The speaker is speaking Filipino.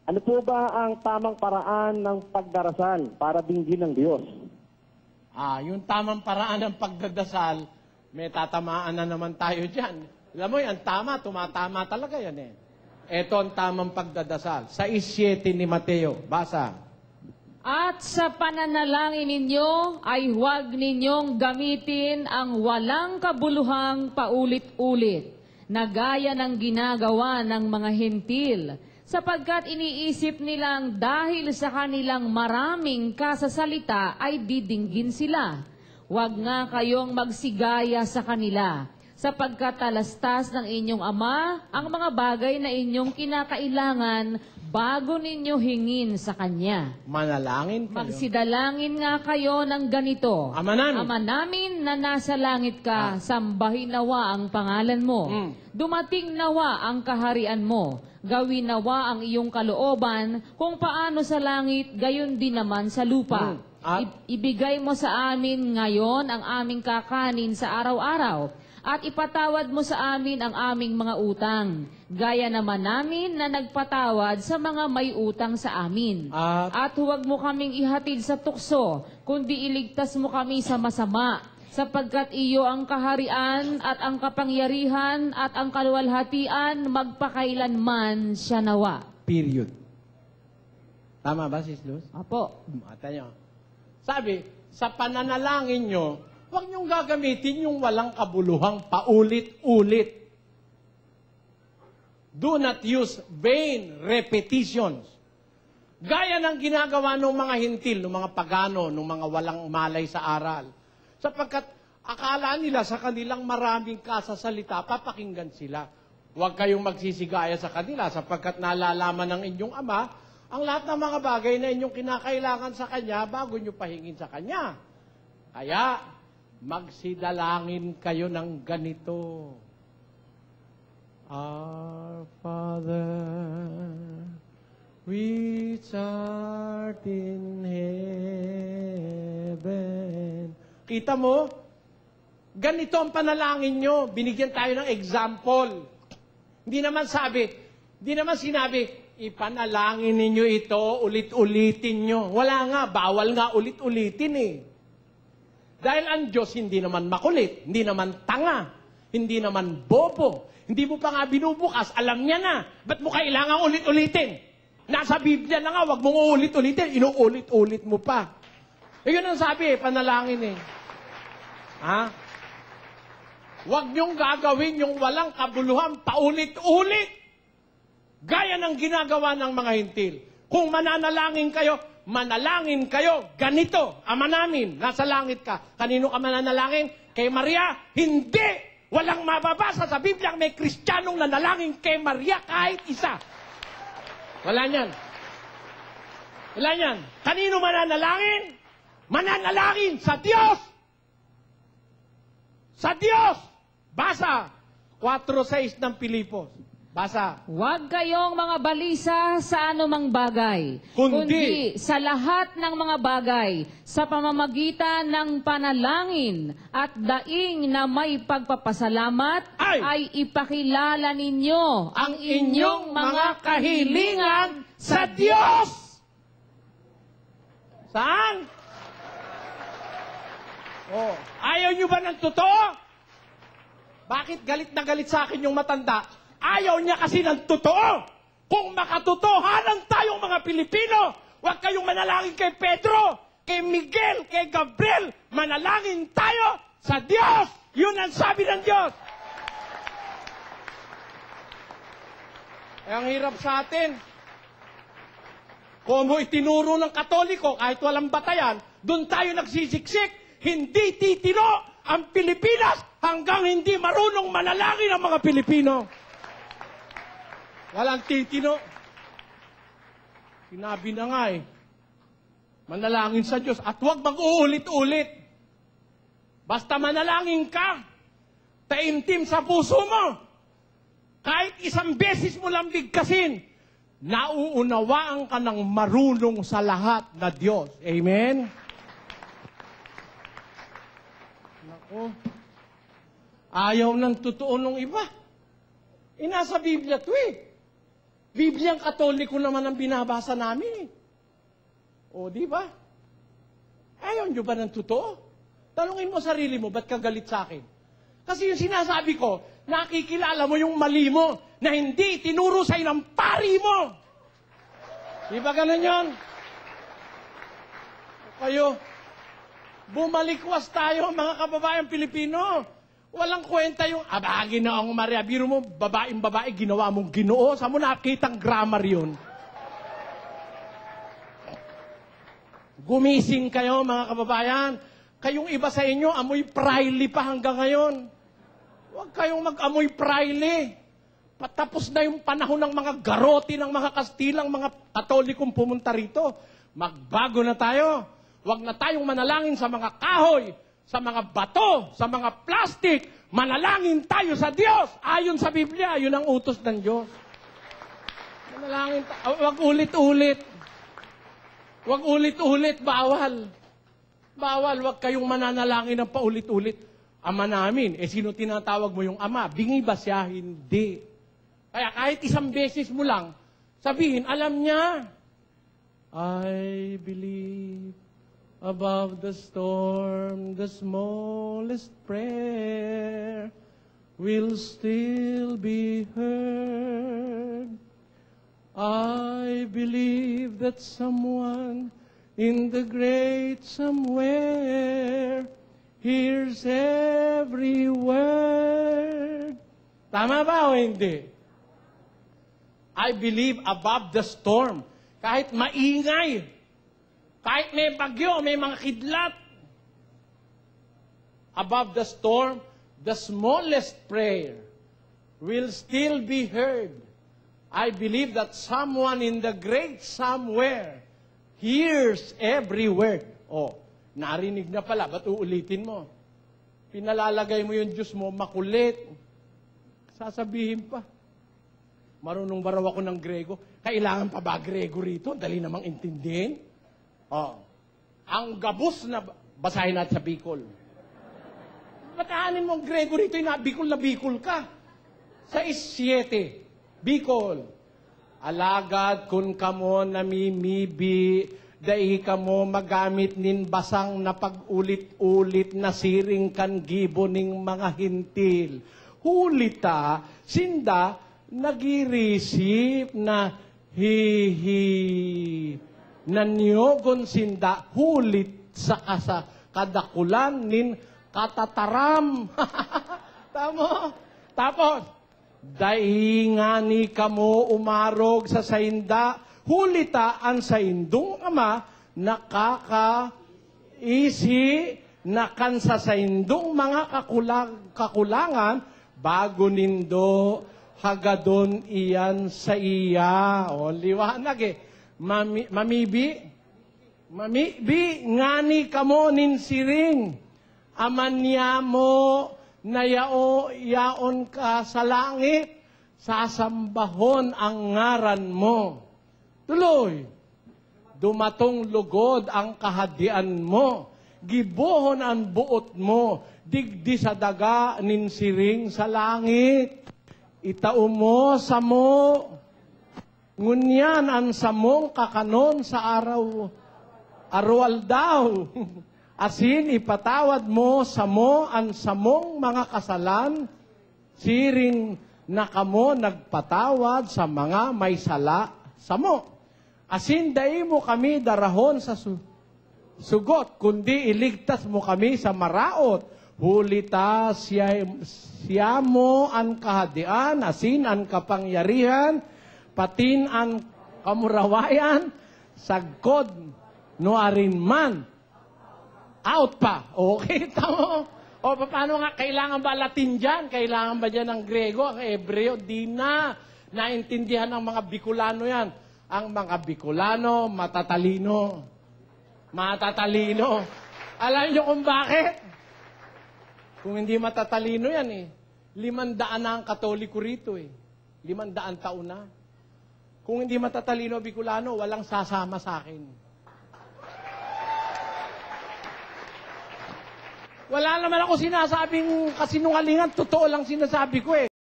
Ano po ba ang tamang paraan ng pagdarasal para dinggin ng Diyos? Yung tamang paraan ng pagdadasal, may tatamaan na naman tayo dyan. Alam mo yan, tama, tumatama talaga yan eh. Ito ang tamang pagdadasal. Sa 6:7 ni Mateo, basa. At sa pananalangin ninyo ay huwag ninyong gamitin ang walang kabuluhang paulit-ulit, na gaya ng ginagawa ng mga hentil, sapagkat iniisip nilang dahil sa kanilang maraming kasasalita ay didinggin sila. Huwag nga kayong magsigaya sa kanila, sapagkat talastas ng inyong Ama ang mga bagay na inyong kinakailangan bago ninyo hingin sa Kanya. Manalangin kayo. Magsidalangin nga kayo ng ganito. Ama namin. Ama namin na nasa langit ka, sambahin nawa ang pangalan mo. Dumating nawa ang kaharian mo. Gawin nawa ang iyong kalooban, kung paano sa langit, gayon din naman sa lupa. Ibigay mo sa amin ngayon ang aming kakanin sa araw-araw. At ipatawad mo sa amin ang aming mga utang, gaya naman namin na nagpatawad sa mga may utang sa amin. At huwag mo kaming ihatid sa tukso, kundi iligtas mo kami sa masama, sapagkat iyo ang kaharian at ang kapangyarihan at ang kaluwalhatian magpakailanman siya nawa. Period. Tama ba, Sis Luz? Apo. Tayo. Sabi, sa pananalangin nyo, huwag niyong gagamitin yung walang kabuluhang paulit-ulit. Do not use vain repetitions. Gaya ng ginagawa ng mga hintil, ng mga pagano, ng mga walang malay sa aral. Sapagkat akala nila sa kanilang maraming kasasalita, papakinggan sila. Huwag kayong magsisigaya sa kanila sapagkat nalalaman ng inyong Ama ang lahat ng mga bagay na inyong kinakailangan sa Kanya bago nyo pahingin sa Kanya. Kaya, magsidalangin kayo ng ganito. Our Father, which art in heaven. Kita mo? Ganito ang panalangin nyo. Binigyan tayo ng example. Hindi naman sinabi, ipanalangin ninyo ito, ulit-ulitin nyo. Wala nga, bawal nga ulit-ulitin eh. Dahil ang Diyos hindi naman makulit, hindi naman tanga, hindi naman bobo, hindi mo pa nga binubukas, alam niya na. Ba't mo kailangan ulit-ulitin? Nasa Biblia na nga, wag mong ulit-ulitin, inuulit-ulit mo pa. Yun ang sabi panalangin eh. Wag niyong gagawin yung walang kabuluhan paulit-ulit. Gaya ng ginagawa ng mga hintil. Kung mananalangin kayo, ganito, Ama namin, nasa langit ka. Kanino ka mananalangin? Kay Maria? Hindi! Walang mababasa sa Biblia may Kristiyanong nanalangin kay Maria kahit isa. Wala niyan. Wala niyan. Kanino mananalangin? Mananalangin sa Diyos! Sa Diyos! Basa! 4:6 ng Pilipos. Basa. Huwag kayong mga balisa sa anumang bagay, kundi sa lahat ng mga bagay, sa pamamagitan ng panalangin at daing na may pagpapasalamat, ay ipakilala ninyo ang inyong mga kahilingan sa Diyos. Saan? Ayaw nyo ba ng totoo? Bakit galit na galit sa akin yung matanda? Ayaw niya kasi ng totoo. Kung makatotohanan tayong mga Pilipino, huwag kayong manalangin kay Pedro, kay Miguel, kay Gabriel. Manalangin tayo sa Diyos. Yun ang sabi ng Diyos. Ang hirap sa atin. Kung mo itinuro ng Katoliko, kahit walang batayan, doon tayo nagsisiksik. Hindi titino ang Pilipinas hanggang hindi marunong manalangin ang mga Pilipino. Walang titino. Sinabi na nga eh. Manalangin sa Diyos at huwag mag-uulit-ulit. Basta manalangin ka, taimtim sa puso mo. Kahit isang beses mo lang bigkasin, nauunawaan ka ng marunong sa lahat na Diyos. Amen? Naku. Ayaw ng totoo ng iba. Nasa Biblia ito eh. Bibliang Katoliko naman ang binabasa namin. O, di ba? Ayaw nyo ba ng totoo? Tanungin mo sarili mo, ba't ka galit sa akin? Kasi yung sinasabi ko, nakikilala mo yung mali mo na hindi tinuro sa'yo ng pari mo. Di ba ganun yun? Kayo, bumalikwas tayo, mga kababayang Pilipino. Walang kwenta yung, Ginoong Maria, biro mo, babae, ginawa mong Ginoo. Saan mo nakitang grammar yun? Gumising kayo, mga kababayan. Kayong iba sa inyo, amoy praile pa hanggang ngayon. Huwag kayong mag-amoy praile. Patapos na yung panahon ng mga garoti, ng mga Kastilang, mga Katolikong pumunta rito. Magbago na tayo. Huwag na tayong manalangin sa mga kahoy, sa mga bato, sa mga plastic. Manalangin tayo sa Diyos. Ayon sa Biblia, yun ang utos ng Diyos. Manalangin tayo. Huwag ulit-ulit. Huwag ulit-ulit. Bawal. Bawal. Huwag kayong mananalangin ng paulit-ulit. Ama namin. Sino tinatawag mo yung ama? Bingi ba siya? Hindi. Kaya kahit isang beses mo lang, sabihin, alam niya. I believe above the storm, the smallest prayer will still be heard. I believe that someone in the great somewhere hears every word. Tama ba o hindi? I believe above the storm. Kahit maingay, kahit may bagyo, may mga kidlat, above the storm, the smallest prayer will still be heard. I believe that someone in the great somewhere hears every word. Oh, narinig na pala, ba't uulitin mo? Pinalalagay mo yung Diyos mo, makulit. Sasabihin pa. Marunong ba raw ako ng Grego? Kailangan pa ba Grego rito? Dali namang intindihin. Oh. Ang gabos na, basahin natin sa Bicol. Bataanin mo ang Grego rito, Bicol na Bicol ka. 6:7, Bicol. Alagad kun kamo namimibi, dai kamo magamit nin basang na pag-ulit-ulit na siring kan gibo ning mga hintil. Hulita, sinda, nagirisip na hihi. Nanyogon sinda, hulit sa kadakulan nin katataram. Tamo. Tapos, daingani kamo umarog sa sainda, hulita ang saindong ama, nakakaisi na kan sa saindong mga kakulangan, bago nindo, hagadon iyan sa iya. O, liwanag eh. Mamibi, ngani kamo nin siring, amanya mo, na yaon ka sa langit, sasambahon ang ngaran mo. Tuloy, dumatong lugod ang kahadian mo, gibohon ang buot mo, digdi sa daga nin siring sa langit. Itao mo sa mo, ngunyan ang samong kakanon sa arwal daw. Asin ipatawad mo sa mo ang samong mga kasalan, siring na kamo nagpatawad sa mga may sala sa mo. Asin dai mo kami darahon sa sugot, kundi iligtas mo kami sa maraot. Hulita siya mo ang kahadian, asin ang kapangyarihan, patin ang kamurawayan, sagkod no arin man. Out pa. Okay, tamo. O, paano nga? Kailangan ba Latin dyan? Kailangan ba dyan ng Grego, ang Hebreo? Di na. Naintindihan ng mga Bicolano yan. Ang mga Bicolano, matatalino. Matatalino. Alam niyo kung bakit? Kung hindi matatalino yan eh. 500 na ang Katoliko rito eh. 500 taon na. Kung hindi matatalino Bicolano, walang sasama sa akin. Wala naman ako sinasabing kasinungalingan, totoo lang sinasabi ko eh.